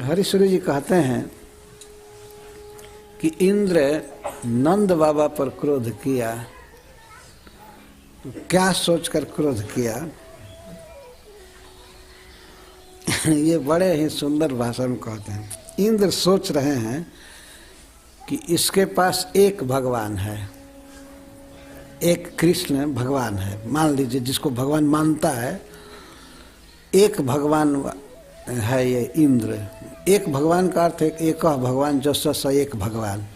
हरीश्वरी जी कहते हैं कि इंद्र नंद बाबा पर क्रोध किया तो क्या सोचकर क्रोध किया। ये बड़े ही सुंदर भाषा में कहते हैं। इंद्र सोच रहे हैं कि इसके पास एक भगवान है, एक कृष्ण भगवान है। मान लीजिए जिसको भगवान मानता है, एक भगवान है ये इंद्र। एक भगवान का अर्थ है एक भगवान, जो स एक भगवान,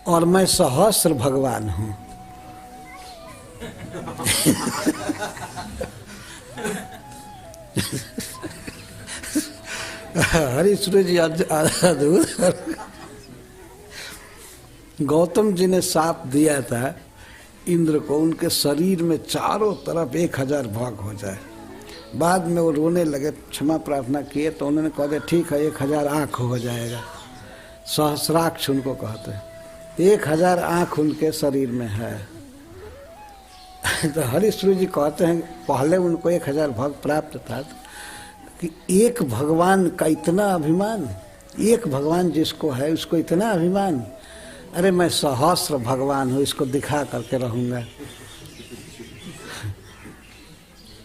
और मैं सहस्र भगवान हूँ। हरीश्वरी जी अद्भुत। गौतम जी ने शाप दिया था इंद्र को, उनके शरीर में चारों तरफ 1000 भाग हो जाए। बाद में वो रोने लगे, क्षमा प्रार्थना किए तो उन्होंने कहा दिया ठीक है 1000 आँख हो जाएगा। सहस्राक्ष उनको कहते हैं। 1000 आँख उनके शरीर में है। तो हरीश्वरी जी कहते हैं पहले उनको 1000 भाग प्राप्त था कि एक भगवान का इतना अभिमान, एक भगवान जिसको है उसको इतना अभिमान। अरे मैं सहस्र भगवान हूँ, इसको दिखा करके रहूँगा।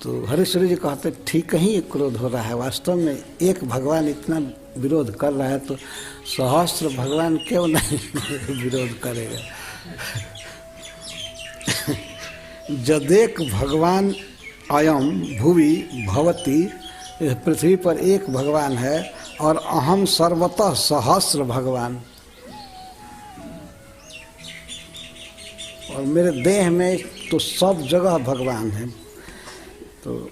तो हरीश्वरी जी कहते ठीक ही क्रोध हो रहा है। वास्तव में एक भगवान इतना विरोध कर रहा है तो सहस्र भगवान क्यों नहीं विरोध करेगा। जदेक भगवान अयम भुवि भवति, पृथ्वी पर एक भगवान है और अहम सर्वतः सहस्र भगवान, और मेरे देह में तो सब जगह भगवान है। तो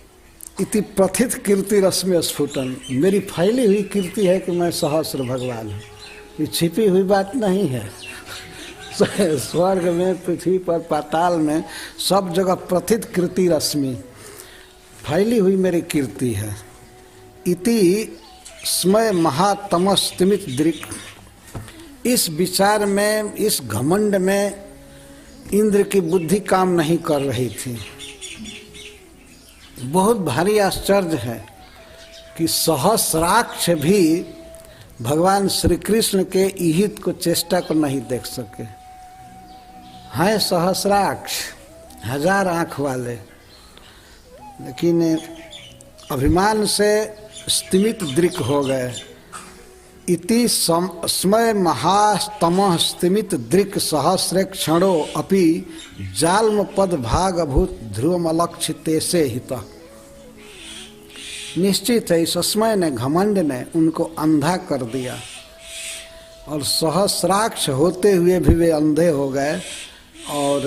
इति प्रथित कीर्ति रश्मि स्फुटन, मेरी फैली हुई कीर्ति है कि मैं सहस्र भगवान हूँ। ये छिपी हुई बात नहीं है। स्वर्ग में, पृथ्वी पर, पाताल में, सब जगह प्रथित कीर्ति रश्मि, फैली हुई मेरी कीर्ति है। इति स्मय महातमस्तिमित दृक्, इस विचार में, इस घमंड में इंद्र की बुद्धि काम नहीं कर रही थी। बहुत भारी आश्चर्य है कि सहस्राक्ष भी भगवान श्री कृष्ण के ईहित को, चेष्टा को नहीं देख सके। हैं सहस्राक्ष, 1000 आँख वाले, लेकिन अभिमान से स्तिमित दृक् हो गए। इति स्मय महास्तमः स्तिमित दृक् सहस्रे क्षणो अपि जाल्म पद भाग अभूत ध्रुवमलक्षिते से हित। निश्चित है इस समय ने, घमंड ने उनको अंधा कर दिया, और सहस्राक्ष होते हुए भी वे अंधे हो गए। और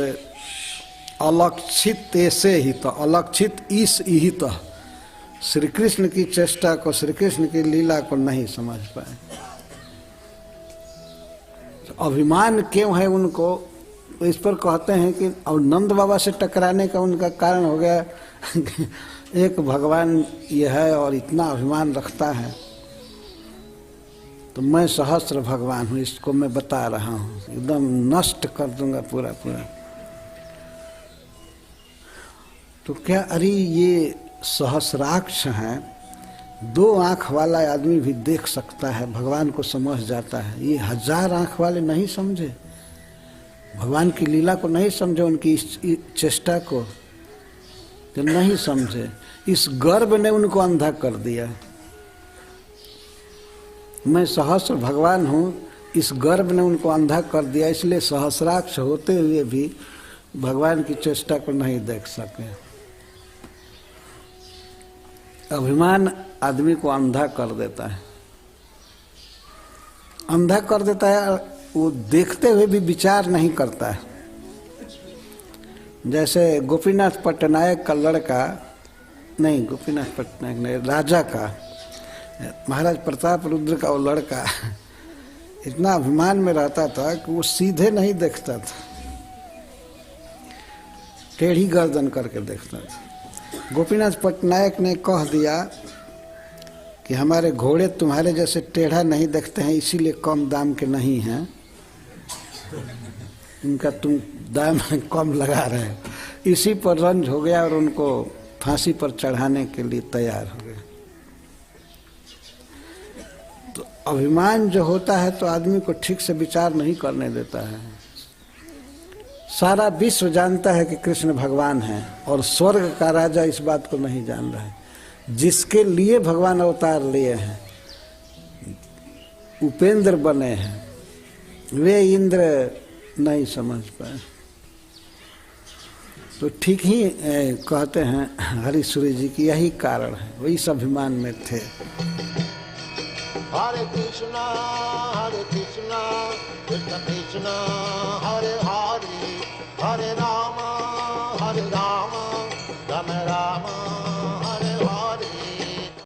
अलक्षित ऐसे हित, अलक्षित इस ईहित, श्री कृष्ण की चेष्टा को, श्री कृष्ण की लीला को नहीं समझ पाए। तो अभिमान क्यों है उनको, तो इस पर कहते हैं कि और नंद बाबा से टकराने का उनका कारण हो गया एक भगवान ये है और इतना अभिमान रखता है, तो मैं सहस्र भगवान हूँ, इसको मैं बता रहा हूँ, एकदम नष्ट कर दूंगा पूरा पूरा। तो क्या अरे ये सहस्राक्ष हैं, 2 आँख वाला आदमी भी देख सकता है, भगवान को समझ जाता है। ये 1000 आँख वाले नहीं समझे, भगवान की लीला को नहीं समझे, उनकी चेष्टा को तो नहीं समझे। इस गर्व ने उनको अंधा कर दिया। मैं सहस्र भगवान हूँ, इस गर्व ने उनको अंधा कर दिया। इसलिए सहस्राक्ष होते हुए भी भगवान की चेष्टा को नहीं देख सके। अभिमान आदमी को अंधा कर देता है, अंधा कर देता है। वो देखते हुए भी विचार नहीं करता है। जैसे गोपीनाथ पटनायक का लड़का, नहीं गोपीनाथ पटनायक नहीं, राजा का, महाराज प्रताप रुद्र का वो लड़का इतना अभिमान में रहता था कि वो सीधे नहीं देखता था, टेढ़ी गर्दन करके देखता था। गोपीनाथ पटनायक ने कह दिया कि हमारे घोड़े तुम्हारे जैसे टेढ़ा नहीं देखते हैं, इसीलिए कम दाम के नहीं हैं, इनका तुम दाम कम लगा रहे हैं। इसी पर रंज हो गया और उनको फांसी पर चढ़ाने के लिए तैयार हो गए। तो अभिमान जो होता है तो आदमी को ठीक से विचार नहीं करने देता है। सारा विश्व जानता है कि कृष्ण भगवान हैं और स्वर्ग का राजा इस बात को नहीं जान रहा है। जिसके लिए भगवान अवतार लिए हैं, उपेंद्र बने हैं, वे इंद्र नहीं समझ पाए। तो ठीक ही कहते हैं हरीश्वरी जी की यही कारण है, वो इस अभिमान में थे। हरे कृष्णा कृष्ण कृष्ण हरे हरे, हरे राम राम राम